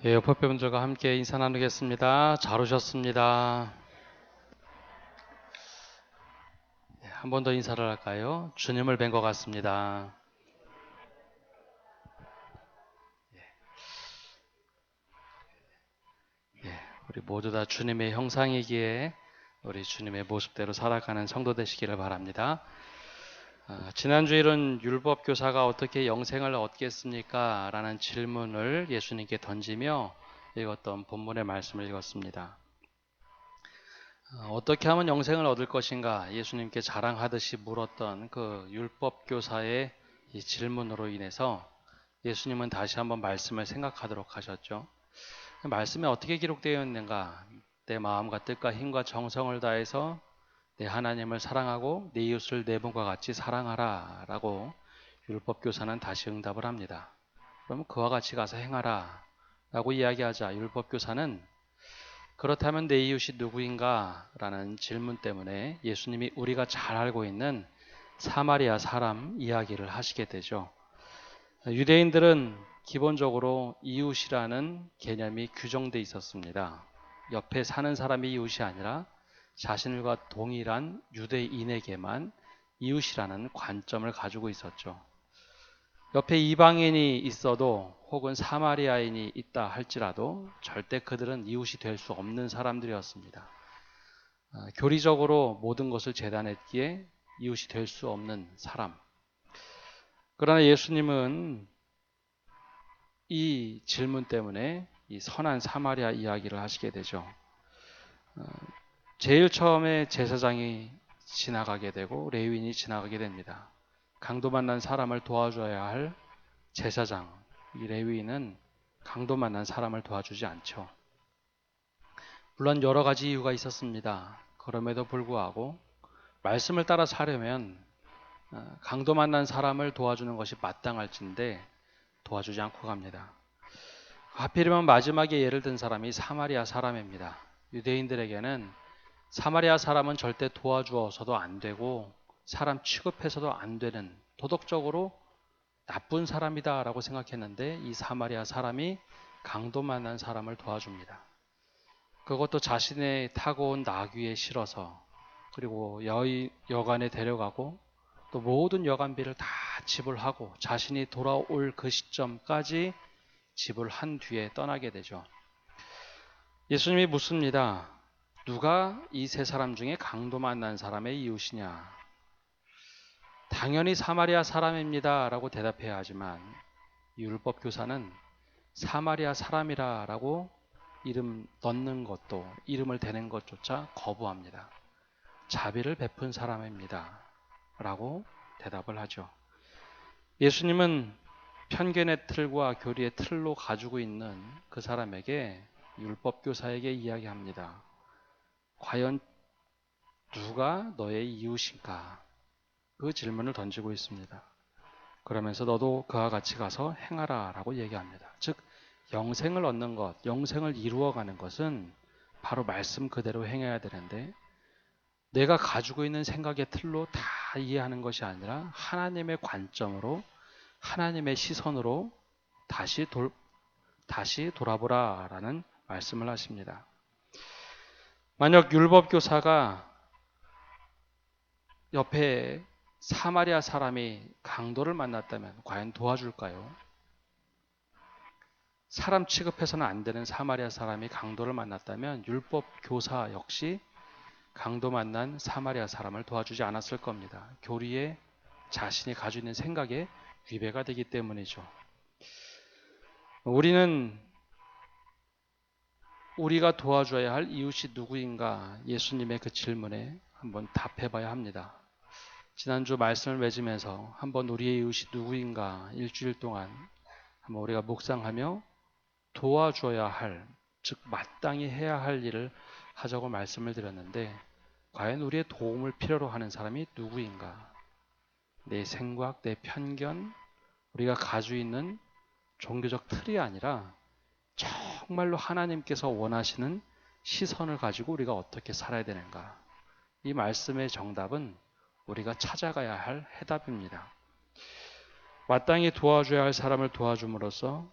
예, 옆에분들과 함께 인사 나누겠습니다. 잘 오셨습니다. 한 번 더 인사를 할까요? 주님을 뵌 것 같습니다. 예, 우리 모두 다 주님의 형상이기에 우리 주님의 모습대로 살아가는 성도 되시기를 바랍니다. 지난주일은 율법교사가 어떻게 영생을 얻겠습니까? 라는 질문을 예수님께 던지며 읽었던 본문의 말씀을 읽었습니다. 어떻게 하면 영생을 얻을 것인가 예수님께 자랑하듯이 물었던 그 율법교사의 이 질문으로 인해서 예수님은 다시 한번 말씀을 생각하도록 하셨죠. 말씀에 어떻게 기록되어 있는가? 내 마음과 뜻과 힘과 정성을 다해서 내 하나님을 사랑하고 내 이웃을 내 몸과 같이 사랑하라 라고 율법교사는 다시 응답을 합니다. 그럼 그와 같이 가서 행하라 라고 이야기하자 율법교사는 그렇다면 내 이웃이 누구인가? 라는 질문 때문에 예수님이 우리가 잘 알고 있는 사마리아 사람 이야기를 하시게 되죠. 유대인들은 기본적으로 이웃이라는 개념이 규정돼 있었습니다. 옆에 사는 사람이 이웃이 아니라 자신과 동일한 유대인에게만 이웃이라는 관점을 가지고 있었죠. 옆에 이방인이 있어도 혹은 사마리아인이 있다 할지라도 절대 그들은 이웃이 될 수 없는 사람들이었습니다. 교리적으로 모든 것을 재단했기에 이웃이 될 수 없는 사람. 그러나 예수님은 이 질문 때문에 이 선한 사마리아 이야기를 하시게 되죠. 제일 처음에 제사장이 지나가게 되고 레위인이 지나가게 됩니다. 강도 만난 사람을 도와줘야 할 제사장, 이 레위인은 강도 만난 사람을 도와주지 않죠. 물론 여러 가지 이유가 있었습니다. 그럼에도 불구하고 말씀을 따라 사려면 강도 만난 사람을 도와주는 것이 마땅할진데 도와주지 않고 갑니다. 하필이면 마지막에 예를 든 사람이 사마리아 사람입니다. 유대인들에게는 사마리아 사람은 절대 도와주어서도 안 되고 사람 취급해서도 안 되는 도덕적으로 나쁜 사람이다라고 생각했는데 이 사마리아 사람이 강도 만난 사람을 도와줍니다. 그것도 자신의 타고 온 나귀에 실어서 그리고 여관에 데려가고 또 모든 여관비를 다 지불하고 자신이 돌아올 그 시점까지 지불한 뒤에 떠나게 되죠. 예수님이 묻습니다. 누가 이 세 사람 중에 강도 만난 사람의 이웃이냐? 당연히 사마리아 사람입니다 라고 대답해야 하지만 율법 교사는 사마리아 사람이라고 이름 넣는 것도 이름을 대는 것조차 거부합니다. 자비를 베푼 사람입니다 라고 대답을 하죠. 예수님은 편견의 틀과 교리의 틀로 가지고 있는 그 사람에게 율법 교사에게 이야기합니다. 과연 누가 너의 이웃인가? 그 질문을 던지고 있습니다. 그러면서 너도 그와 같이 가서 행하라 라고 얘기합니다. 즉 영생을 얻는 것, 영생을 이루어가는 것은 바로 말씀 그대로 행해야 되는데 내가 가지고 있는 생각의 틀로 다 이해하는 것이 아니라 하나님의 관점으로 하나님의 시선으로 다시 돌아보라 라는 말씀을 하십니다. 만약 율법교사가 옆에 사마리아 사람이 강도를 만났다면 과연 도와줄까요? 사람 취급해서는 안 되는 사마리아 사람이 강도를 만났다면 율법 교사 역시 강도 만난 사마리아 사람을 도와주지 않았을 겁니다. 교리에 자신이 가지고 있는 생각에 위배가 되기 때문이죠. 우리는 우리가 도와줘야 할 이웃이 누구인가 예수님의 그 질문에 한번 답해봐야 합니다. 지난주 말씀을 맺으면서 한번 우리의 이웃이 누구인가 일주일 동안 한번 우리가 묵상하며 도와줘야 할, 즉 마땅히 해야 할 일을 하자고 말씀을 드렸는데 과연 우리의 도움을 필요로 하는 사람이 누구인가? 내 생각, 내 편견, 우리가 가지고 있는 종교적 틀이 아니라 정말로 하나님께서 원하시는 시선을 가지고 우리가 어떻게 살아야 되는가? 이 말씀의 정답은 우리가 찾아가야 할 해답입니다. 마땅히 도와줘야 할 사람을 도와줌으로써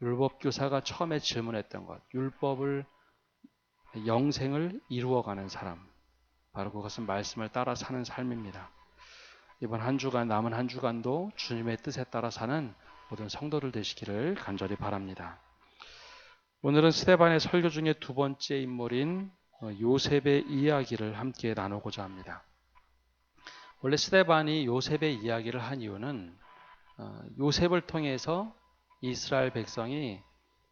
율법 교사가 처음에 질문했던 것, 율법을 영생을 이루어가는 사람, 바로 그것은 말씀을 따라 사는 삶입니다. 이번 한 주간, 남은 한 주간도 주님의 뜻에 따라 사는 모든 성도들 되시기를 간절히 바랍니다. 오늘은 스데반의 설교 중에 두 번째 인물인 요셉의 이야기를 함께 나누고자 합니다. 원래 스데반이 요셉의 이야기를 한 이유는 요셉을 통해서 이스라엘 백성이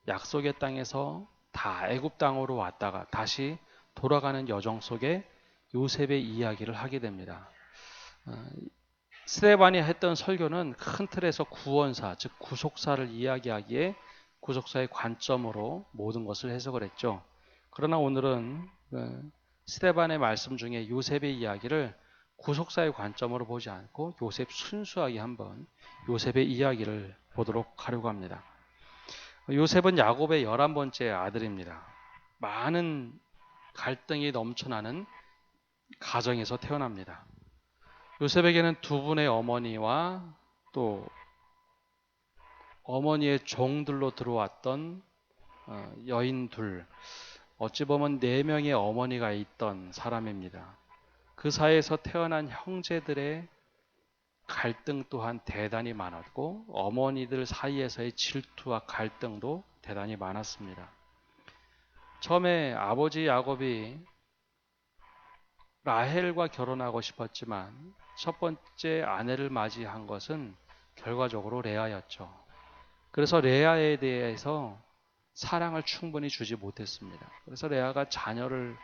약속의 땅에서 다 애굽 땅으로 왔다가 다시 돌아가는 여정 속에 요셉의 이야기를 하게 됩니다. 스데반이 했던 설교는 큰 틀에서 구원사, 즉 구속사를 이야기하기에 구속사의 관점으로 모든 것을 해석을 했죠. 그러나 오늘은 스데반의 말씀 중에 요셉의 이야기를 구속사의 관점으로 보지 않고 요셉 순수하게 한번 요셉의 이야기를 보도록 하려고 합니다. 요셉은 야곱의 11번째 아들입니다. 많은 갈등이 넘쳐나는 가정에서 태어납니다. 요셉에게는 두 분의 어머니와 또 어머니의 종들로 들어왔던 여인 둘, 어찌 보면 4명의 어머니가 있던 사람입니다. 그 사이에서 태어난 형제들의 갈등 또한 대단히 많았고 어머니들 사이에서의 질투와 갈등도 대단히 많았습니다. 처음에 아버지 야곱이 라헬과 결혼하고 싶었지만 첫 번째 아내를 맞이한 것은 결과적으로 레아였죠. 그래서 레아에 대해서 사랑을 충분히 주지 못했습니다. 그래서 레아가 자녀를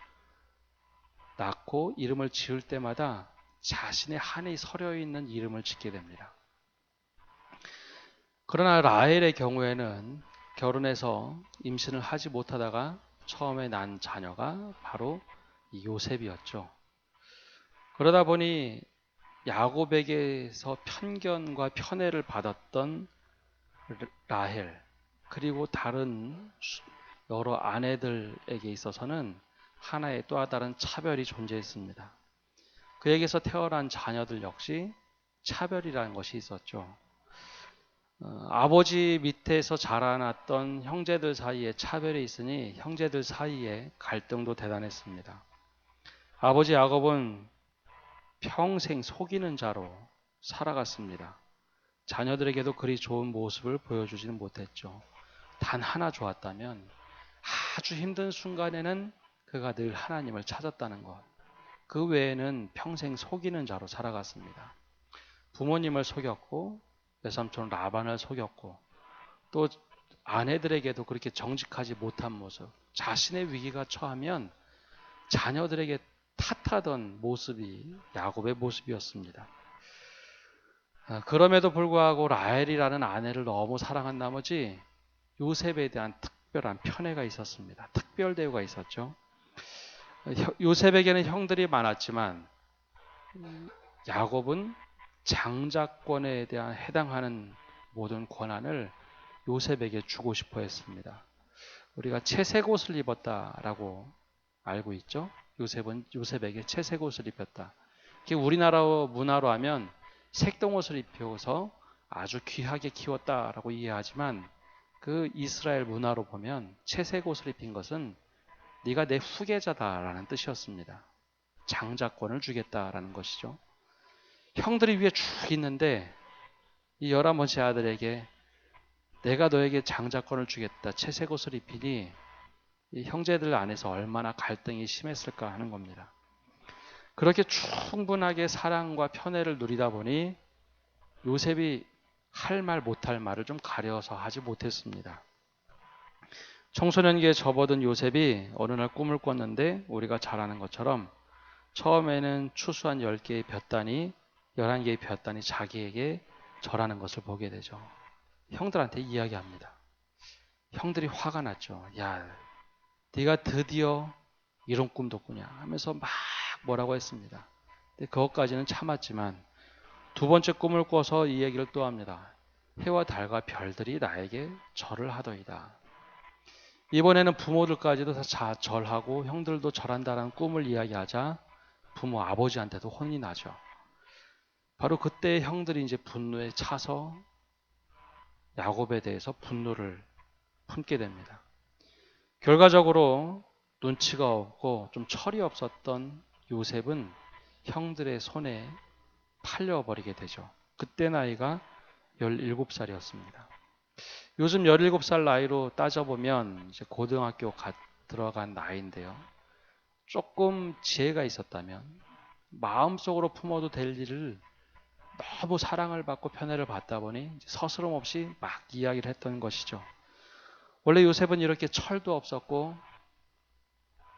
낳고 이름을 지을 때마다 자신의 한이 서려 있는 이름을 짓게 됩니다. 그러나 라헬의 경우에는 결혼해서 임신을 하지 못하다가 처음에 난 자녀가 바로 요셉이었죠. 그러다 보니 야곱에게서 편견과 편애를 받았던 라헬, 그리고 다른 여러 아내들에게 있어서는 하나의 또 다른 차별이 존재했습니다. 그에게서 태어난 자녀들 역시 차별이라는 것이 있었죠. 아버지 밑에서 자라났던 형제들 사이에 차별이 있으니 형제들 사이에 갈등도 대단했습니다. 아버지 야곱은 평생 속이는 자로 살아갔습니다. 자녀들에게도 그리 좋은 모습을 보여주지는 못했죠. 단 하나 좋았다면 아주 힘든 순간에는 그가 늘 하나님을 찾았다는 것. 그 외에는 평생 속이는 자로 살아갔습니다. 부모님을 속였고 외삼촌 라반을 속였고 또 아내들에게도 그렇게 정직하지 못한 모습, 자신의 위기가 처하면 자녀들에게 탓하던 모습이 야곱의 모습이었습니다. 그럼에도 불구하고 라헬이라는 아내를 너무 사랑한 나머지 요셉에 대한 특별한 편애가 있었습니다. 특별 대우가 있었죠. 요셉에게는 형들이 많았지만 야곱은 장자권에 대한 해당하는 모든 권한을 요셉에게 주고 싶어 했습니다. 우리가 채색 옷을 입었다라고 알고 있죠. 요셉에게 채색 옷을 입혔다. 우리나라 문화로 하면 색동옷을 입혀서 아주 귀하게 키웠다라고 이해하지만 그 이스라엘 문화로 보면 채색 옷을 입힌 것은 네가 내 후계자다라는 뜻이었습니다. 장자권을 주겠다라는 것이죠. 형들이 위에 쭉 있는데 이 11번째 아들에게 내가 너에게 장자권을 주겠다, 채색 옷을 입히니 이 형제들 안에서 얼마나 갈등이 심했을까 하는 겁니다. 그렇게 충분하게 사랑과 편애를 누리다 보니 요셉이 할 말 못할 말을 좀 가려서 하지 못했습니다. 청소년기에 접어든 요셉이 어느 날 꿈을 꿨는데 우리가 잘 아는 것처럼 처음에는 추수한 10개의 볕단이 11개의 볕단이 자기에게 절하는 것을 보게 되죠. 형들한테 이야기합니다. 형들이 화가 났죠. 야, 네가 드디어 이런 꿈도 꾸냐 하면서 막 뭐라고 했습니다. 근데 그것까지는 참았지만 두 번째 꿈을 꿔서 이 얘기를 또 합니다. 해와 달과 별들이 나에게 절을 하더이다. 이번에는 부모들까지도 다 절하고 형들도 절한다는 꿈을 이야기하자 부모 아버지한테도 혼이 나죠. 바로 그때 형들이 이제 분노에 차서 야곱에 대해서 분노를 품게 됩니다. 결과적으로 눈치가 없고 좀 철이 없었던 요셉은 형들의 손에 팔려버리게 되죠. 그때 나이가 17살이었습니다. 요즘 17살 나이로 따져보면 이제 고등학교 들어간 나이인데요. 조금 지혜가 있었다면 마음속으로 품어도 될 일을 너무 사랑을 받고 편애를 받다 보니 서스럼 없이 막 이야기를 했던 것이죠. 원래 요셉은 이렇게 철도 없었고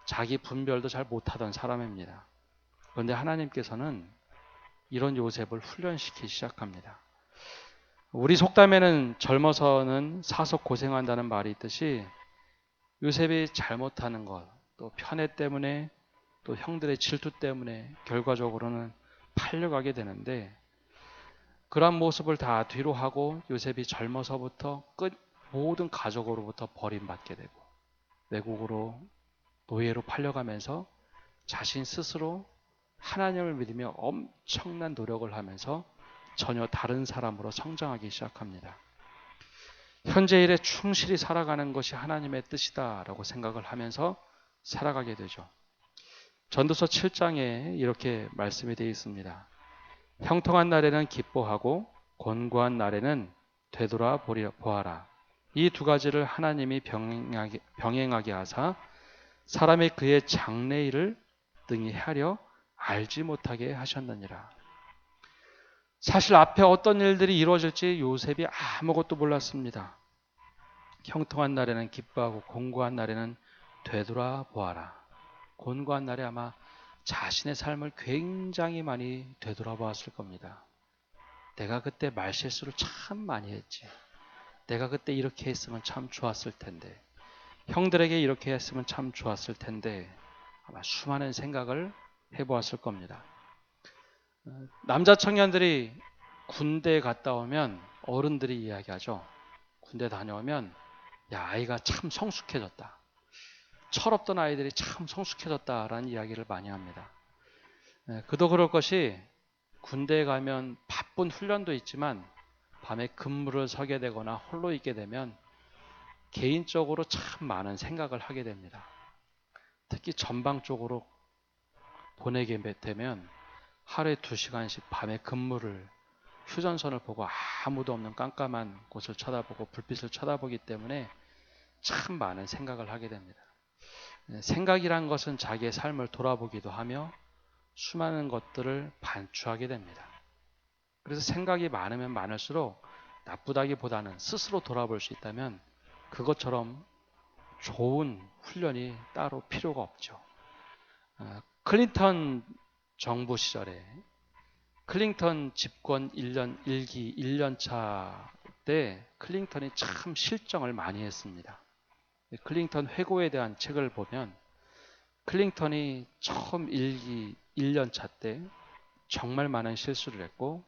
자기 분별도 잘 못하던 사람입니다. 그런데 하나님께서는 이런 요셉을 훈련시키기 시작합니다. 우리 속담에는 젊어서는 사서 고생한다는 말이 있듯이 요셉이 잘못하는 것, 또 편애 때문에 또 형들의 질투 때문에 결과적으로는 팔려가게 되는데 그러한 모습을 다 뒤로 하고 요셉이 젊어서부터 모든 가족으로부터 버림받게 되고 외국으로 노예로 팔려가면서 자신 스스로 하나님을 믿으며 엄청난 노력을 하면서 전혀 다른 사람으로 성장하기 시작합니다. 현재 일에 충실히 살아가는 것이 하나님의 뜻이다라고 생각을 하면서 살아가게 되죠. 전도서 7장에 이렇게 말씀이 되어 있습니다. 형통한 날에는 기뻐하고 곤고한 날에는 되돌아 보아라. 이 두 가지를 하나님이 병행하게 하사 사람이 그의 장래일을 능히 하려 알지 못하게 하셨느니라. 사실 앞에 어떤 일들이 이루어질지 요셉이 아무것도 몰랐습니다. 형통한 날에는 기뻐하고 곤고한 날에는 되돌아 보아라. 곤고한 날에 아마 자신의 삶을 굉장히 많이 되돌아보았을 겁니다. 내가 그때 말실수를 참 많이 했지. 내가 그때 이렇게 했으면 참 좋았을 텐데. 형들에게 이렇게 했으면 참 좋았을 텐데. 아마 수많은 생각을 해보았을 겁니다. 남자 청년들이 군대에 갔다 오면 어른들이 이야기하죠. 군대 다녀오면 야, 아이가 참 성숙해졌다. 철없던 아이들이 참 성숙해졌다라는 이야기를 많이 합니다. 그도 그럴 것이 군대에 가면 바쁜 훈련도 있지만 밤에 근무를 서게 되거나 홀로 있게 되면 개인적으로 참 많은 생각을 하게 됩니다. 특히 전방쪽으로 보내게 되면 하루에 2시간씩 밤에 근무를 휴전선을 보고 아무도 없는 깜깜한 곳을 쳐다보고 불빛을 쳐다보기 때문에 참 많은 생각을 하게 됩니다. 생각이란 것은 자기의 삶을 돌아보기도 하며 수많은 것들을 반추하게 됩니다. 그래서 생각이 많으면 많을수록 나쁘다기보다는 스스로 돌아볼 수 있다면 그것처럼 좋은 훈련이 따로 필요가 없죠. 클린턴 정부 시절에 클린턴 집권 1기 1년차 때 클린턴이 참 실정을 많이 했습니다. 클린턴 회고에 대한 책을 보면 클린턴이 처음 1기 1년차 때 정말 많은 실수를 했고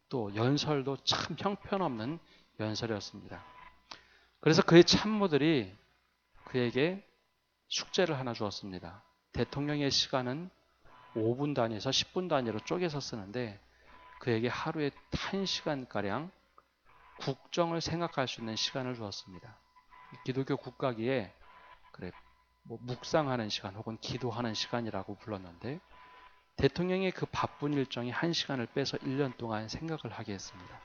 또 연설도 참 형편없는 연설이었습니다. 그래서 그의 참모들이 그에게 숙제를 하나 주었습니다. 대통령의 시간은 5분 단위에서 10분 단위로 쪼개서 쓰는데 그에게 하루에 1시간가량 국정을 생각할 수 있는 시간을 주었습니다. 기독교 국가기에 그래 묵상하는 시간 혹은 기도하는 시간이라고 불렀는데 대통령의 그 바쁜 일정이 1시간을 빼서 1년 동안 생각을 하게 했습니다.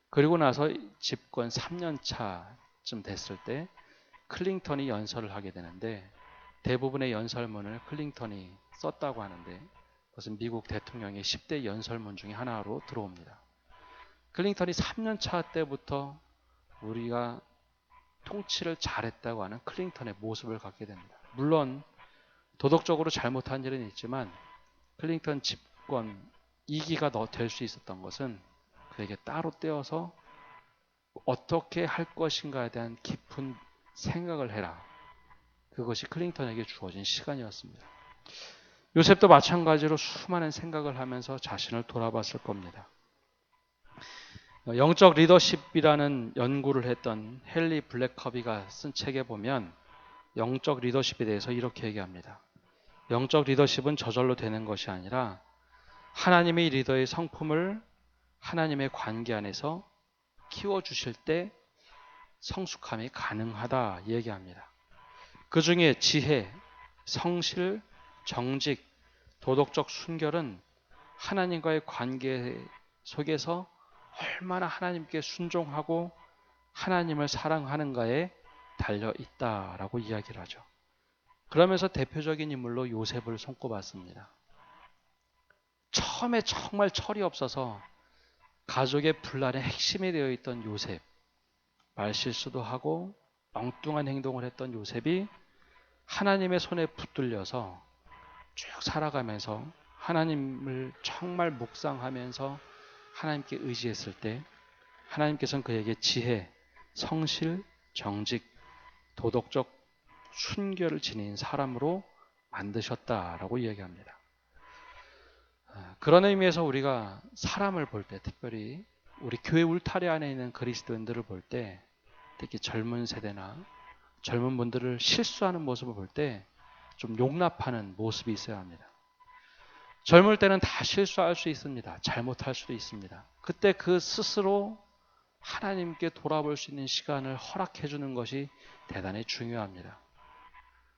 그리고 나서 집권 3년차쯤 됐을 때 클린턴이 연설을 하게 되는데 대부분의 연설문을 클린턴이 썼다고 하는데 그것은 미국 대통령의 10대 연설문 중에 하나로 들어옵니다. 클린턴이 3년차 때부터 우리가 통치를 잘했다고 하는 클린턴의 모습을 갖게 됩니다. 물론 도덕적으로 잘못한 일은 있지만 클린턴 집권 2기가 될 수 있었던 것은 그에게 따로 떼어서 어떻게 할 것인가에 대한 깊은 생각을 해라. 그것이 클린턴에게 주어진 시간이었습니다. 요셉도 마찬가지로 수많은 생각을 하면서 자신을 돌아봤을 겁니다. 영적 리더십이라는 연구를 했던 헨리 블랙커비가 쓴 책에 보면 영적 리더십에 대해서 이렇게 얘기합니다. 영적 리더십은 저절로 되는 것이 아니라 하나님의 리더의 성품을 하나님의 관계 안에서 키워주실 때 성숙함이 가능하다 얘기합니다. 그 중에 지혜, 성실, 정직, 도덕적 순결은 하나님과의 관계 속에서 얼마나 하나님께 순종하고 하나님을 사랑하는가에 달려 있다라고 이야기를 하죠. 그러면서 대표적인 인물로 요셉을 손꼽았습니다. 처음에 정말 철이 없어서 가족의 분란의 핵심이 되어 있던 요셉, 말실수도 하고 엉뚱한 행동을 했던 요셉이 하나님의 손에 붙들려서 쭉 살아가면서 하나님을 정말 묵상하면서 하나님께 의지했을 때 하나님께서는 그에게 지혜, 성실, 정직, 도덕적 순결을 지닌 사람으로 만드셨다라고 이야기합니다. 그런 의미에서 우리가 사람을 볼 때, 특별히 우리 교회 울타리 안에 있는 그리스도인들을 볼 때, 특히 젊은 세대나 젊은 분들을 실수하는 모습을 볼 때 좀 용납하는 모습이 있어야 합니다. 젊을 때는 다 실수할 수 있습니다. 잘못할 수도 있습니다. 그때 그 스스로 하나님께 돌아볼 수 있는 시간을 허락해 주는 것이 대단히 중요합니다.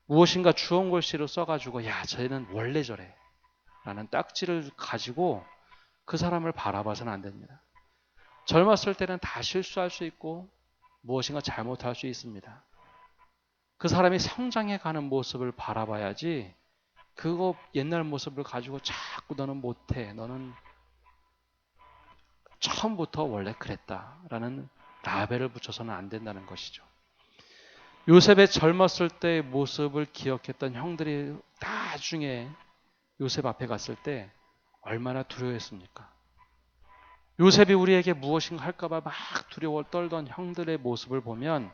무엇인가 주홍 글씨로 써가지고 야 쟤는 원래 저래 라는 딱지를 가지고 그 사람을 바라봐서는 안 됩니다. 젊었을 때는 다 실수할 수 있고 무엇인가 잘못할 수 있습니다. 그 사람이 성장해가는 모습을 바라봐야지 그거 옛날 모습을 가지고 자꾸 너는 못해, 너는 처음부터 원래 그랬다라는 라벨을 붙여서는 안 된다는 것이죠. 요셉의 젊었을 때의 모습을 기억했던 형들이 나중에 요셉 앞에 갔을 때 얼마나 두려워했습니까? 요셉이 우리에게 무엇인가 할까봐 막 두려워 떨던 형들의 모습을 보면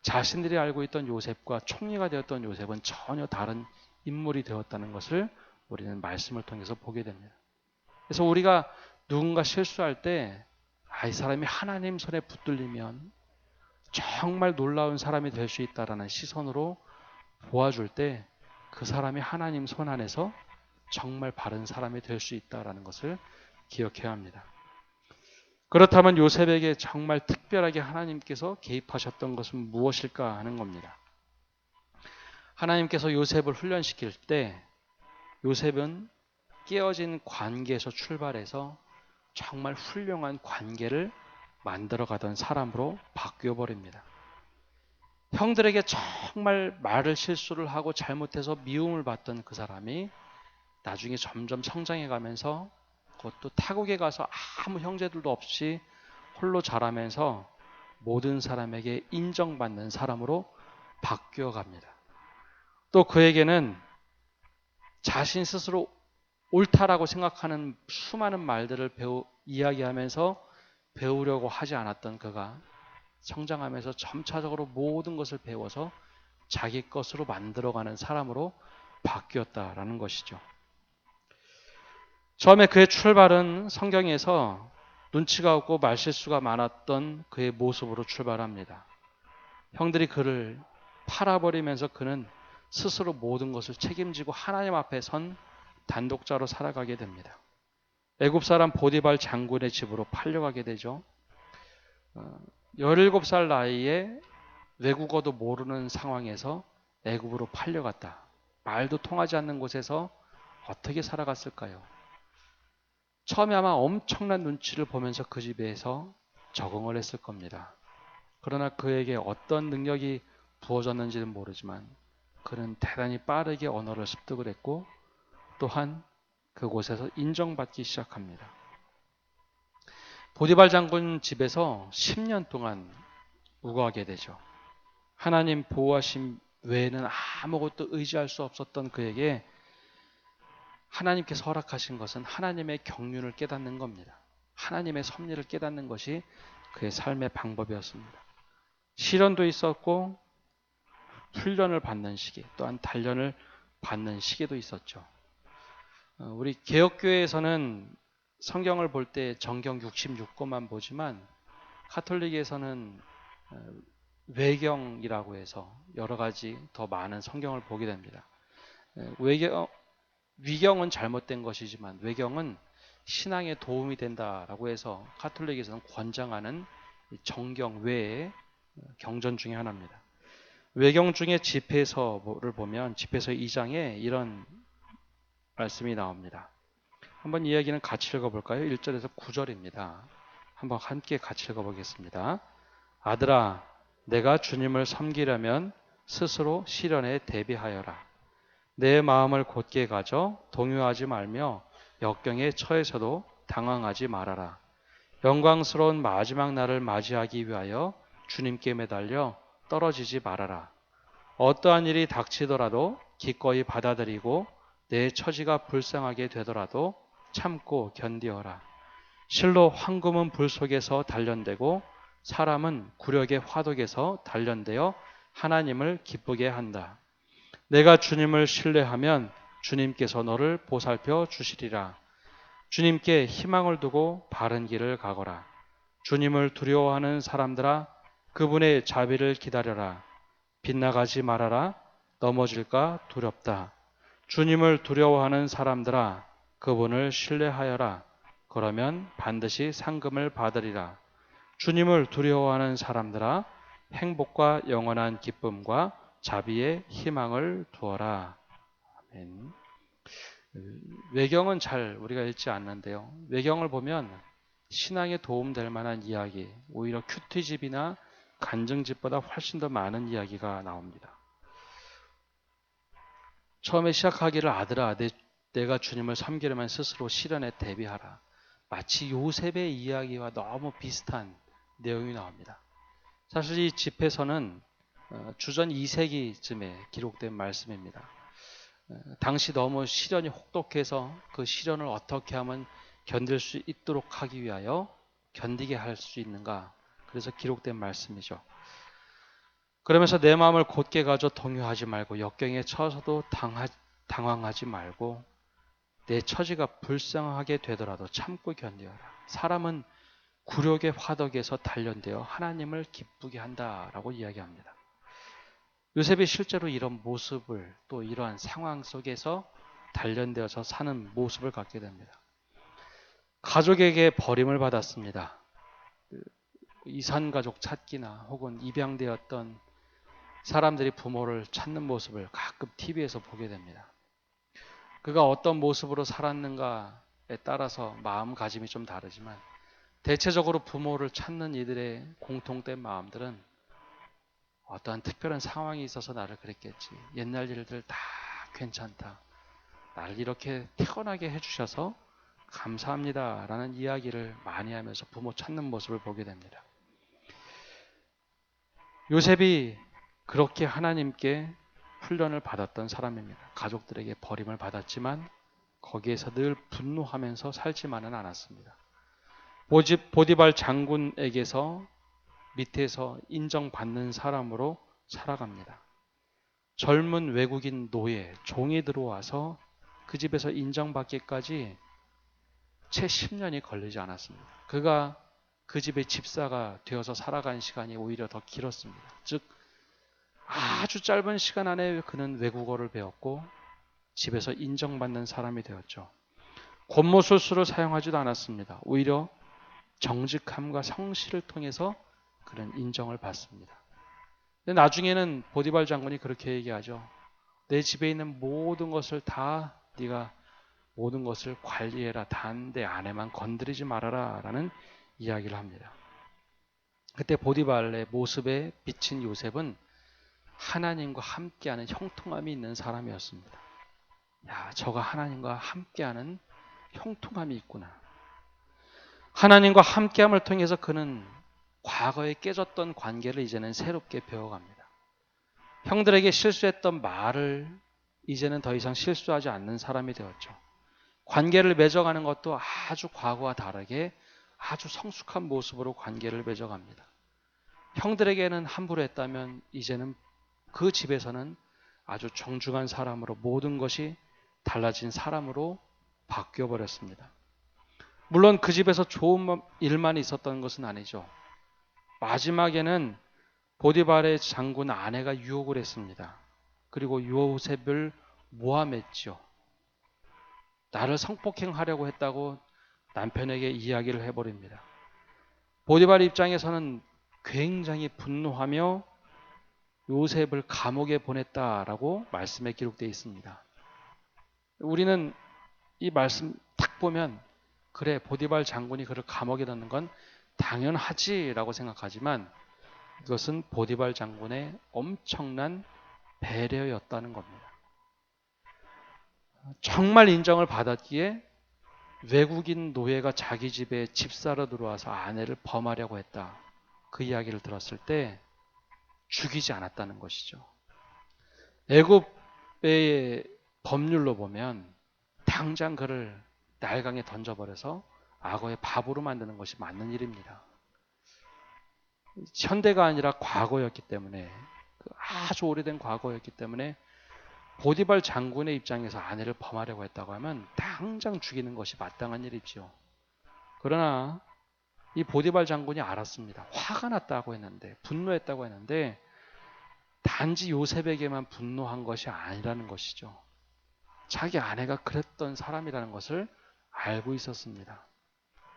자신들이 알고 있던 요셉과 총리가 되었던 요셉은 전혀 다른 인물이 되었다는 것을 우리는 말씀을 통해서 보게 됩니다. 그래서 우리가 누군가 실수할 때 이 사람이 하나님 손에 붙들리면 정말 놀라운 사람이 될 수 있다라는 시선으로 보아줄 때 그 사람이 하나님 손 안에서 정말 바른 사람이 될 수 있다라는 것을 기억해야 합니다. 그렇다면 요셉에게 정말 특별하게 하나님께서 개입하셨던 것은 무엇일까 하는 겁니다. 하나님께서 요셉을 훈련시킬 때 요셉은 깨어진 관계에서 출발해서 정말 훌륭한 관계를 만들어가던 사람으로 바뀌어버립니다. 형들에게 정말 말을 실수를 하고 잘못해서 미움을 받던 그 사람이 나중에 점점 성장해가면서 그것도 타국에 가서 아무 형제들도 없이 홀로 자라면서 모든 사람에게 인정받는 사람으로 바뀌어갑니다. 또 그에게는 자신 스스로 옳다라고 생각하는 수많은 말들을 이야기하면서 배우려고 하지 않았던 그가 성장하면서 점차적으로 모든 것을 배워서 자기 것으로 만들어가는 사람으로 바뀌었다라는 것이죠. 처음에 그의 출발은 성경에서 눈치가 없고 말실수가 많았던 그의 모습으로 출발합니다. 형들이 그를 팔아버리면서 그는 스스로 모든 것을 책임지고 하나님 앞에 선 단독자로 살아가게 됩니다. 애굽 사람 보디발 장군의 집으로 팔려가게 되죠. 17살 나이에 외국어도 모르는 상황에서 애굽으로 팔려갔다. 말도 통하지 않는 곳에서 어떻게 살아갔을까요? 처음에 아마 엄청난 눈치를 보면서 그 집에서 적응을 했을 겁니다. 그러나 그에게 어떤 능력이 부어졌는지는 모르지만 그는 대단히 빠르게 언어를 습득을 했고 또한 그곳에서 인정받기 시작합니다. 보디발 장군 집에서 10년 동안 우거하게 되죠. 하나님 보호하심 외에는 아무것도 의지할 수 없었던 그에게 하나님께서 허락하신 것은 하나님의 경륜을 깨닫는 겁니다. 하나님의 섭리를 깨닫는 것이 그의 삶의 방법이었습니다. 시련도 있었고 훈련을 받는 시기, 또한 단련을 받는 시기도 있었죠. 우리 개혁교회에서는 성경을 볼 때 정경 66권만 보지만 카톨릭에서는 외경이라고 해서 여러 가지 더 많은 성경을 보게 됩니다. 위경은 잘못된 것이지만 외경은 신앙에 도움이 된다라고 해서 카톨릭에서는 권장하는 정경 외에 경전 중에 하나입니다. 외경 중에 집회서를 보면 집회서 2장에 이런 말씀이 나옵니다. 한번 이야기는 같이 읽어볼까요? 1절에서 9절입니다. 한번 함께 같이 읽어보겠습니다. 아들아, 내가 주님을 섬기려면 스스로 시련에 대비하여라. 내 마음을 곧게 가져 동요하지 말며 역경에 처해서도 당황하지 말아라. 영광스러운 마지막 날을 맞이하기 위하여 주님께 매달려 떨어지지 말아라. 어떠한 일이 닥치더라도 기꺼이 받아들이고 내 처지가 불쌍하게 되더라도 참고 견디어라. 실로 황금은 불 속에서 단련되고 사람은 굴욕의 화독에서 단련되어 하나님을 기쁘게 한다. 내가 주님을 신뢰하면 주님께서 너를 보살펴 주시리라. 주님께 희망을 두고 바른 길을 가거라. 주님을 두려워하는 사람들아, 그분의 자비를 기다려라. 빗나가지 말아라. 넘어질까 두렵다. 주님을 두려워하는 사람들아, 그분을 신뢰하여라. 그러면 반드시 상금을 받으리라. 주님을 두려워하는 사람들아, 행복과 영원한 기쁨과 자비의 희망을 두어라. 아멘. 외경은 잘 우리가 읽지 않는데요. 외경을 보면 신앙에 도움될 만한 이야기, 오히려 큐티집이나 간증집보다 훨씬 더 많은 이야기가 나옵니다. 처음에 시작하기를 아들아, 내가 주님을 섬기려면 스스로 시련에 대비하라. 마치 요셉의 이야기와 너무 비슷한 내용이 나옵니다. 사실 이 집에서는 주전 2세기쯤에 기록된 말씀입니다. 당시 너무 시련이 혹독해서 그 시련을 어떻게 하면 견딜 수 있도록 하기 위하여 견디게 할 수 있는가, 그래서 기록된 말씀이죠. 그러면서 내 마음을 곧게 가져 동요하지 말고 역경에 처해서도 당황하지 말고 내 처지가 불쌍하게 되더라도 참고 견뎌라. 사람은 굴욕의 화덕에서 단련되어 하나님을 기쁘게 한다라고 이야기합니다. 요셉이 실제로 이런 모습을, 또 이러한 상황 속에서 단련되어서 사는 모습을 갖게 됩니다. 가족에게 버림을 받았습니다. 이산가족 찾기나 혹은 입양되었던 사람들이 부모를 찾는 모습을 가끔 TV에서 보게 됩니다. 그가 어떤 모습으로 살았는가에 따라서 마음가짐이 좀 다르지만 대체적으로 부모를 찾는 이들의 공통된 마음들은 어떠한 특별한 상황이 있어서 나를 그랬겠지. 옛날 일들 다 괜찮다. 나를 이렇게 태어나게 해주셔서 감사합니다. 라는 이야기를 많이 하면서 부모 찾는 모습을 보게 됩니다. 요셉이 그렇게 하나님께 훈련을 받았던 사람입니다. 가족들에게 버림을 받았지만 거기에서 늘 분노하면서 살지만은 않았습니다. 보디발 장군에게서 밑에서 인정받는 사람으로 살아갑니다. 젊은 외국인 노예, 종이 들어와서 그 집에서 인정받기까지 채 10년이 걸리지 않았습니다. 그가 그 집의 집사가 되어서 살아간 시간이 오히려 더 길었습니다. 즉 아주 짧은 시간 안에 그는 외국어를 배웠고 집에서 인정받는 사람이 되었죠. 권모술수를 사용하지도 않았습니다. 오히려 정직함과 성실을 통해서 그는 인정을 받습니다. 근데 나중에는 보디발 장군이 그렇게 얘기하죠. 내 집에 있는 모든 것을 다 네가 모든 것을 관리해라. 단 내 아내만 건드리지 말아라 라는 이야기를 합니다. 그때 보디발의 모습에 비친 요셉은 하나님과 함께하는 형통함이 있는 사람이었습니다. 야, 저가 하나님과 함께하는 형통함이 있구나. 하나님과 함께함을 통해서 그는 과거에 깨졌던 관계를 이제는 새롭게 배워갑니다. 형들에게 실수했던 말을 이제는 더 이상 실수하지 않는 사람이 되었죠. 관계를 맺어가는 것도 아주 과거와 다르게 아주 성숙한 모습으로 관계를 맺어갑니다. 형들에게는 함부로 했다면 이제는 그 집에서는 아주 정중한 사람으로 모든 것이 달라진 사람으로 바뀌어버렸습니다. 물론 그 집에서 좋은 일만 있었던 것은 아니죠. 마지막에는 보디발의 장군 아내가 유혹을 했습니다. 그리고 요셉을 모함했죠. 나를 성폭행하려고 했다고 남편에게 이야기를 해버립니다. 보디발 입장에서는 굉장히 분노하며 요셉을 감옥에 보냈다라고 말씀에 기록되어 있습니다. 우리는 이 말씀 딱 보면 그래, 보디발 장군이 그를 감옥에 넣는 건 당연하지라고 생각하지만 이것은 보디발 장군의 엄청난 배려였다는 겁니다. 정말 인정을 받았기에 외국인 노예가 자기 집에 집사로 들어와서 아내를 범하려고 했다. 그 이야기를 들었을 때 죽이지 않았다는 것이죠. 애굽의 법률로 보면 당장 그를 날강에 던져버려서 악어의 밥으로 만드는 것이 맞는 일입니다. 현대가 아니라 과거였기 때문에, 아주 오래된 과거였기 때문에 보디발 장군의 입장에서 아내를 범하려고 했다고 하면 당장 죽이는 것이 마땅한 일이지요. 그러나 이 보디발 장군이 알았습니다. 화가 났다고 했는데, 분노했다고 했는데 단지 요셉에게만 분노한 것이 아니라는 것이죠. 자기 아내가 그랬던 사람이라는 것을 알고 있었습니다.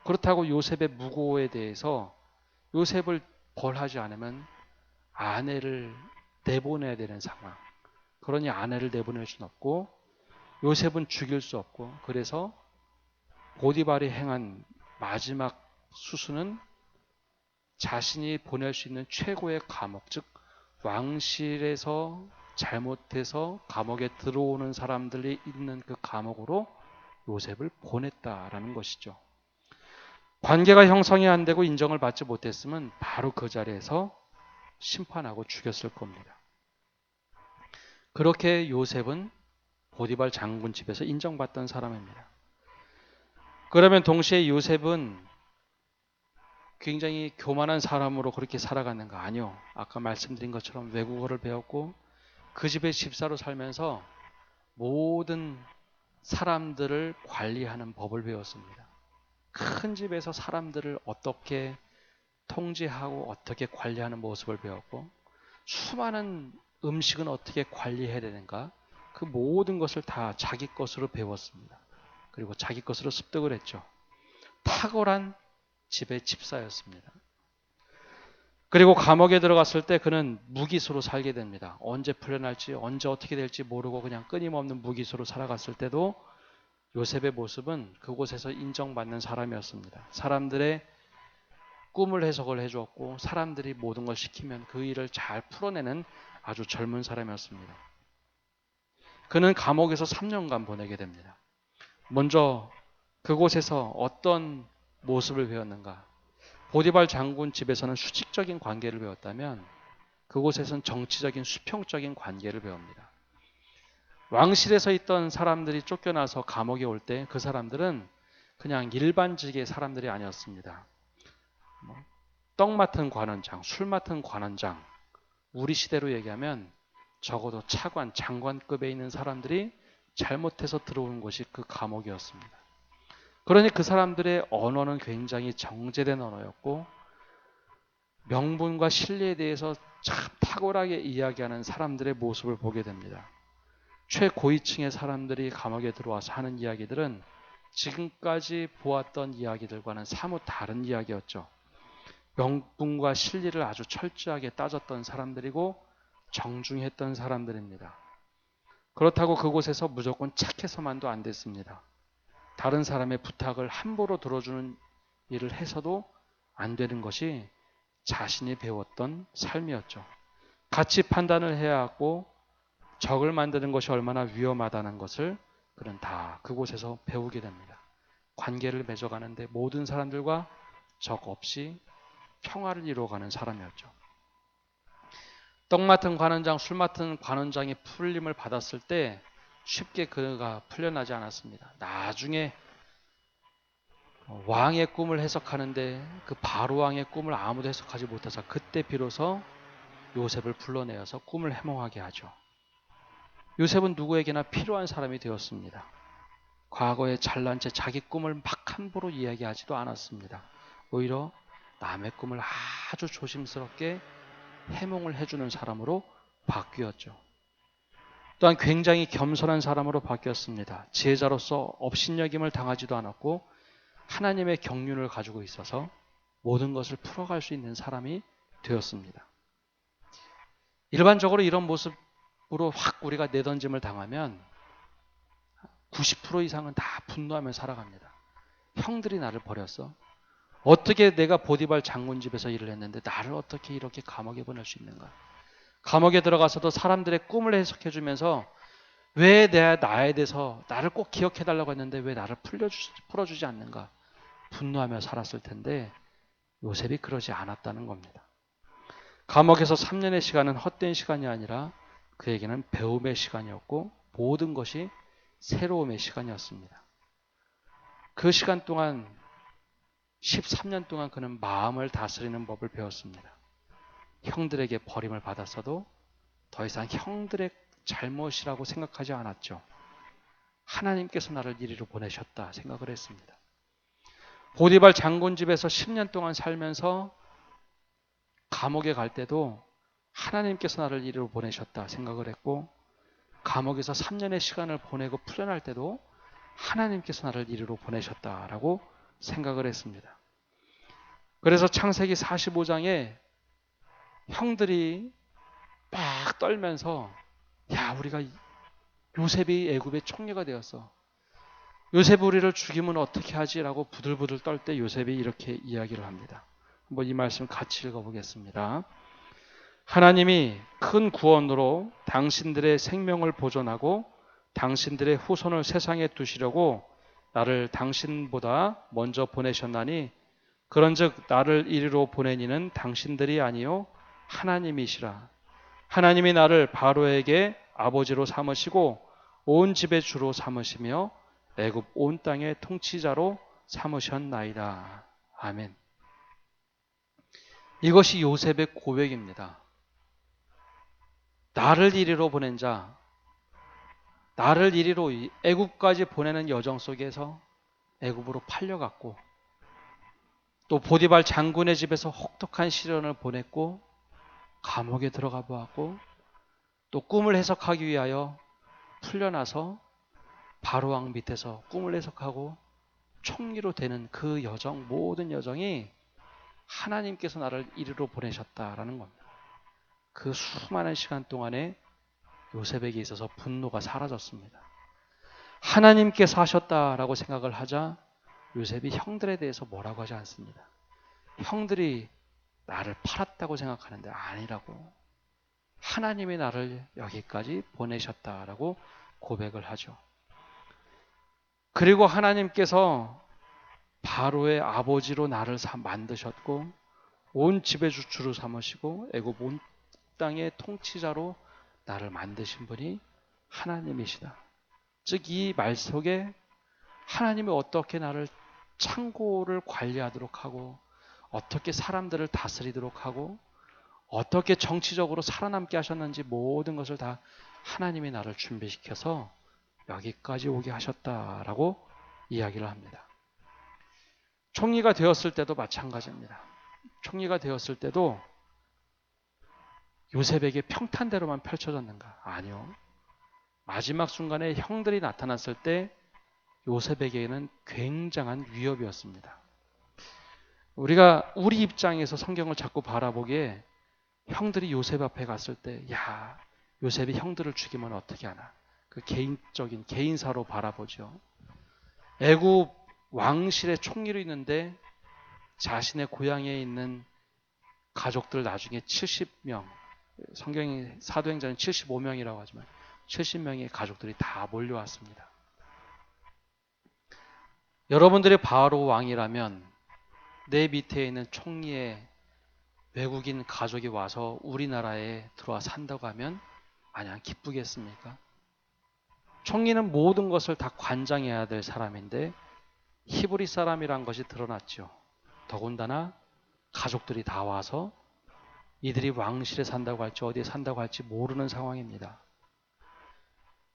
그렇다고 요셉의 무고에 대해서 요셉을 벌하지 않으면 아내를 내보내야 되는 상황. 그러니 아내를 내보낼 수는 없고 요셉은 죽일 수 없고, 그래서 보디발이 행한 마지막 수순은 자신이 보낼 수 있는 최고의 감옥, 즉 왕실에서 잘못해서 감옥에 들어오는 사람들이 있는 그 감옥으로 요셉을 보냈다라는 것이죠. 관계가 형성이 안 되고 인정을 받지 못했으면 바로 그 자리에서 심판하고 죽였을 겁니다. 그렇게 요셉은 보디발 장군 집에서 인정받던 사람입니다. 그러면 동시에 요셉은 굉장히 교만한 사람으로 그렇게 살아가는가? 아니요. 아까 말씀드린 것처럼 외국어를 배웠고 그 집의 집사로 살면서 모든 사람들을 관리하는 법을 배웠습니다. 큰 집에서 사람들을 어떻게 통제하고 어떻게 관리하는 모습을 배웠고, 수많은 음식은 어떻게 관리해야 되는가, 그 모든 것을 다 자기 것으로 배웠습니다. 그리고 자기 것으로 습득을 했죠. 탁월한 집의 집사였습니다. 그리고 감옥에 들어갔을 때 그는 무기수로 살게 됩니다. 언제 풀려날지, 언제 어떻게 될지 모르고 그냥 끊임없는 무기수로 살아갔을 때도 요셉의 모습은 그곳에서 인정받는 사람이었습니다. 사람들의 꿈을 해석을 해주었고 사람들이 모든 걸 시키면 그 일을 잘 풀어내는 아주 젊은 사람이었습니다. 그는 감옥에서 3년간 보내게 됩니다. 먼저 그곳에서 어떤 모습을 배웠는가? 보디발 장군 집에서는 수직적인 관계를 배웠다면 그곳에서는 정치적인 수평적인 관계를 배웁니다. 왕실에서 있던 사람들이 쫓겨나서 감옥에 올 때 그 사람들은 그냥 일반직의 사람들이 아니었습니다. 떡 맡은 관원장, 술 맡은 관원장, 우리 시대로 얘기하면 적어도 차관, 장관급에 있는 사람들이 잘못해서 들어온 곳이 그 감옥이었습니다. 그러니 그 사람들의 언어는 굉장히 정제된 언어였고 명분과 진리에 대해서 참 탁월하게 이야기하는 사람들의 모습을 보게 됩니다. 최고위층의 사람들이 감옥에 들어와서 하는 이야기들은 지금까지 보았던 이야기들과는 사뭇 다른 이야기였죠. 명분과 진리를 아주 철저하게 따졌던 사람들이고 정중했던 사람들입니다. 그렇다고 그곳에서 무조건 착해서만도 안 됐습니다. 다른 사람의 부탁을 함부로 들어주는 일을 해서도 안 되는 것이 자신이 배웠던 삶이었죠. 가치 판단을 해야 하고 적을 만드는 것이 얼마나 위험하다는 것을 그는 다 그곳에서 배우게 됩니다. 관계를 맺어가는데 모든 사람들과 적 없이 평화를 이루어가는 사람이었죠. 떡 맡은 관원장, 술 맡은 관원장이 풀림을 받았을 때 쉽게 그가 풀려나지 않았습니다. 나중에 왕의 꿈을 해석하는데 그 바로왕의 꿈을 아무도 해석하지 못해서 그때 비로소 요셉을 불러내어서 꿈을 해몽하게 하죠. 요셉은 누구에게나 필요한 사람이 되었습니다. 과거에 잘난 채 자기 꿈을 막 함부로 이야기하지도 않았습니다. 오히려 남의 꿈을 아주 조심스럽게 해몽을 해주는 사람으로 바뀌었죠. 또한 굉장히 겸손한 사람으로 바뀌었습니다. 지혜자로서 업신여김을 당하지도 않았고 하나님의 경륜을 가지고 있어서 모든 것을 풀어갈 수 있는 사람이 되었습니다. 일반적으로 이런 모습으로 확 우리가 내던짐을 당하면 90% 이상은 다 분노하며 살아갑니다. 형들이 나를 버렸어. 어떻게 내가 보디발 장군 집에서 일을 했는데 나를 어떻게 이렇게 감옥에 보낼 수 있는가? 감옥에 들어가서도 사람들의 꿈을 해석해주면서 왜 나에 대해서 나를 꼭 기억해달라고 했는데 왜 나를 풀어주지 않는가? 분노하며 살았을 텐데 요셉이 그러지 않았다는 겁니다. 감옥에서 3년의 시간은 헛된 시간이 아니라 그에게는 배움의 시간이었고 모든 것이 새로움의 시간이었습니다. 그 시간 동안 13년 동안 그는 마음을 다스리는 법을 배웠습니다. 형들에게 버림을 받았어도 더 이상 형들의 잘못이라고 생각하지 않았죠. 하나님께서 나를 이리로 보내셨다 생각을 했습니다. 보디발 장군 집에서 10년 동안 살면서 감옥에 갈 때도 하나님께서 나를 이리로 보내셨다 생각을 했고, 감옥에서 3년의 시간을 보내고 풀려날 때도 하나님께서 나를 이리로 보내셨다라고 생각을 했습니다. 그래서 창세기 45장에 형들이 막 떨면서 야, 우리가 요셉이 애굽의 총리가 되었어. 요셉 우리를 죽이면 어떻게 하지라고 부들부들 떨 때 요셉이 이렇게 이야기를 합니다. 한번 이 말씀 같이 읽어보겠습니다. 하나님이 큰 구원으로 당신들의 생명을 보존하고 당신들의 후손을 세상에 두시려고 나를 당신보다 먼저 보내셨나니 그런즉 나를 이리로 보내니는 당신들이 아니요 하나님이시라. 하나님이 나를 바로에게 아버지로 삼으시고 온 집의 주로 삼으시며 애굽 온 땅의 통치자로 삼으셨나이다. 아멘. 이것이 요셉의 고백입니다. 나를 이리로 보낸 자, 나를 이리로 애굽까지 보내는 여정 속에서 애굽으로 팔려갔고 또 보디발 장군의 집에서 혹독한 시련을 보냈고 감옥에 들어가 보았고 또 꿈을 해석하기 위하여 풀려나서 바로왕 밑에서 꿈을 해석하고 총리로 되는 그 여정, 모든 여정이 하나님께서 나를 이리로 보내셨다라는 겁니다. 그 수많은 시간 동안에 요셉에게 있어서 분노가 사라졌습니다. 하나님께서 하셨다라고 생각을 하자 요셉이 형들에 대해서 뭐라고 하지 않습니다. 형들이 나를 팔았다고 생각하는데 아니라고. 하나님이 나를 여기까지 보내셨다라고 고백을 하죠. 그리고 하나님께서 바로의 아버지로 나를 만드셨고 온 집의 주주로 삼으시고 애굽 온 땅의 통치자로 나를 만드신 분이 하나님이시다. 즉 이 말 속에 하나님이 어떻게 나를 창고를 관리하도록 하고 어떻게 사람들을 다스리도록 하고 어떻게 정치적으로 살아남게 하셨는지 모든 것을 다 하나님이 나를 준비시켜서 여기까지 오게 하셨다라고 이야기를 합니다. 총리가 되었을 때도 마찬가지입니다. 총리가 되었을 때도 요셉에게 평탄대로만 펼쳐졌는가? 아니요. 마지막 순간에 형들이 나타났을 때 요셉에게는 굉장한 위협이었습니다. 우리가 우리 입장에서 성경을 자꾸 바라보기에 형들이 요셉 앞에 갔을 때 야, 요셉이 형들을 죽이면 어떻게 하나? 그 개인적인 개인사로 바라보죠. 애굽 왕실의 총리로 있는데 자신의 고향에 있는 가족들 나중에 70명, 성경이 사도행전은 75명이라고 하지만 70명의 가족들이 다 몰려왔습니다. 여러분들이 바로 왕이라면 내 밑에 있는 총리의 외국인 가족이 와서 우리나라에 들어와 산다고 하면 마냥 기쁘겠습니까? 총리는 모든 것을 다 관장해야 될 사람인데 히브리 사람이란 것이 드러났죠. 더군다나 가족들이 다 와서 이들이 왕실에 산다고 할지 어디에 산다고 할지 모르는 상황입니다.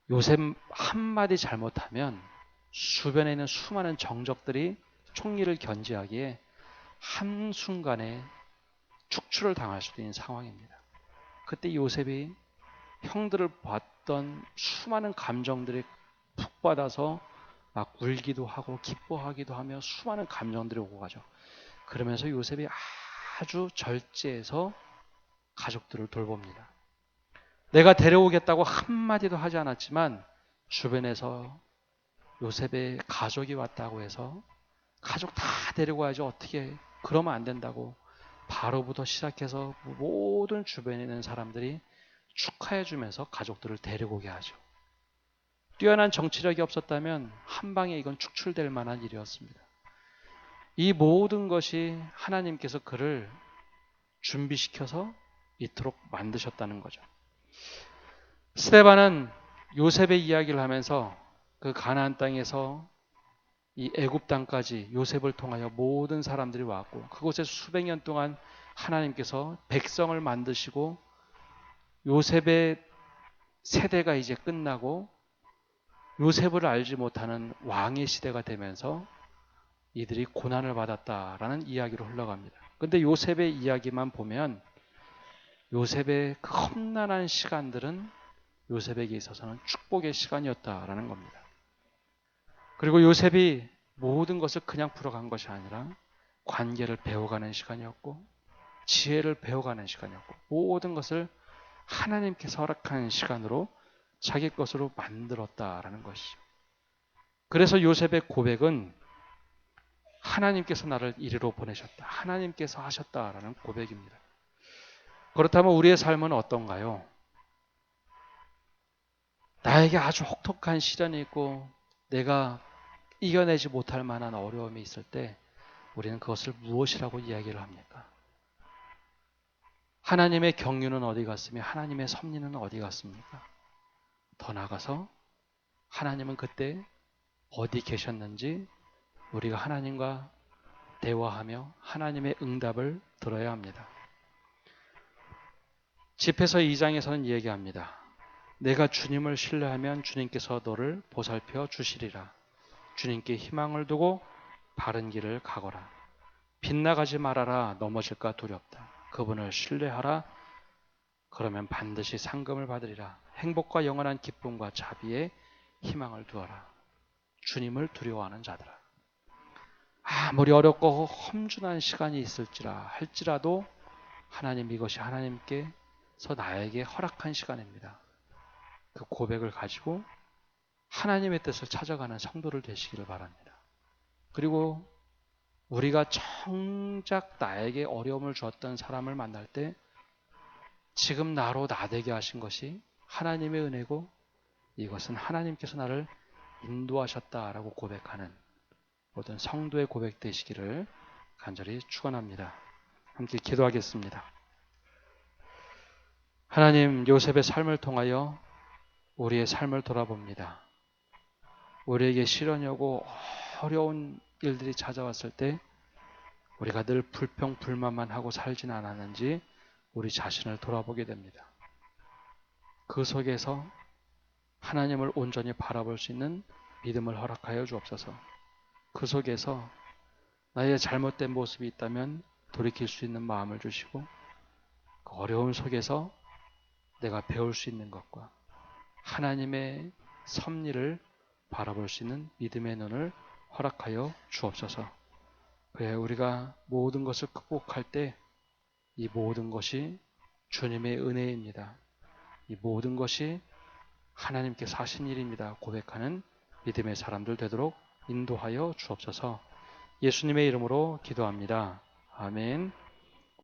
요셉 한마디 잘못하면 주변에 있는 수많은 정적들이 총리를 견제하기에 한순간에 축출을 당할 수도 있는 상황입니다. 그때 요셉이 형들을 봤던 수많은 감정들이 푹 받아서 막 울기도 하고 기뻐하기도 하며 수많은 감정들이 오고 가죠. 그러면서 요셉이 아주 절제해서 가족들을 돌봅니다. 내가 데려오겠다고 한마디도 하지 않았지만 주변에서 요셉의 가족이 왔다고 해서 가족 다 데리고 와야지 어떻게 그러면 안 된다고 바로부터 시작해서 모든 주변에 있는 사람들이 축하해 주면서 가족들을 데리고 오게 하죠. 뛰어난 정치력이 없었다면 한 방에 이건 축출될 만한 일이었습니다. 이 모든 것이 하나님께서 그를 준비시켜서 이토록 만드셨다는 거죠. 스데반은 요셉의 이야기를 하면서 그 가나안 땅에서 이 애굽 땅까지 요셉을 통하여 모든 사람들이 왔고 그곳에 수백 년 동안 하나님께서 백성을 만드시고 요셉의 세대가 이제 끝나고 요셉을 알지 못하는 왕의 시대가 되면서 이들이 고난을 받았다라는 이야기로 흘러갑니다. 근데 요셉의 이야기만 보면 요셉의 그 험난한 시간들은 요셉에게 있어서는 축복의 시간이었다라는 겁니다. 그리고 요셉이 모든 것을 그냥 풀어간 것이 아니라 관계를 배워가는 시간이었고 지혜를 배워가는 시간이었고 모든 것을 하나님께서 허락한 시간으로 자기 것으로 만들었다라는 것이죠. 그래서 요셉의 고백은 하나님께서 나를 이리로 보내셨다. 하나님께서 하셨다라는 고백입니다. 그렇다면 우리의 삶은 어떤가요? 나에게 아주 혹독한 시련이 있고 내가 이겨내지 못할 만한 어려움이 있을 때 우리는 그것을 무엇이라고 이야기를 합니까? 하나님의 경륜은 어디 갔으며 하나님의 섭리는 어디 갔습니까? 더 나아가서 하나님은 그때 어디 계셨는지 우리가 하나님과 대화하며 하나님의 응답을 들어야 합니다. 집에서 2장에서는 얘기합니다. 내가 주님을 신뢰하면 주님께서 너를 보살펴 주시리라. 주님께 희망을 두고 바른 길을 가거라. 빗나가지 말아라. 넘어질까 두렵다. 그분을 신뢰하라. 그러면 반드시 상금을 받으리라. 행복과 영원한 기쁨과 자비에 희망을 두어라. 주님을 두려워하는 자들아. 아무리 어렵고 험준한 시간이 있을지라 할지라도 하나님 이것이 하나님께서 나에게 허락한 시간입니다. 그 고백을 가지고 하나님의 뜻을 찾아가는 성도를 되시기를 바랍니다. 그리고 우리가 정작 나에게 어려움을 주었던 사람을 만날 때 지금 나로 나되게 하신 것이 하나님의 은혜고 이것은 하나님께서 나를 인도하셨다라고 고백하는 모든 성도의 고백 되시기를 간절히 축원합니다. 함께 기도하겠습니다. 하나님, 요셉의 삶을 통하여 우리의 삶을 돌아봅니다. 우리에게 시련이 오고 어려운 일들이 찾아왔을 때 우리가 늘 불평불만만 하고 살지는 않았는지 우리 자신을 돌아보게 됩니다. 그 속에서 하나님을 온전히 바라볼 수 있는 믿음을 허락하여 주옵소서. 그 속에서 나의 잘못된 모습이 있다면 돌이킬 수 있는 마음을 주시고 그 어려움 속에서 내가 배울 수 있는 것과 하나님의 섭리를 바라볼 수 있는 믿음의 눈을 허락하여 주옵소서. 그래 우리가 모든 것을 극복할 때 이 모든 것이 주님의 은혜입니다. 이 모든 것이 하나님께서 하신 일입니다. 고백하는 믿음의 사람들 되도록 인도하여 주옵소서. 예수님의 이름으로 기도합니다. 아멘.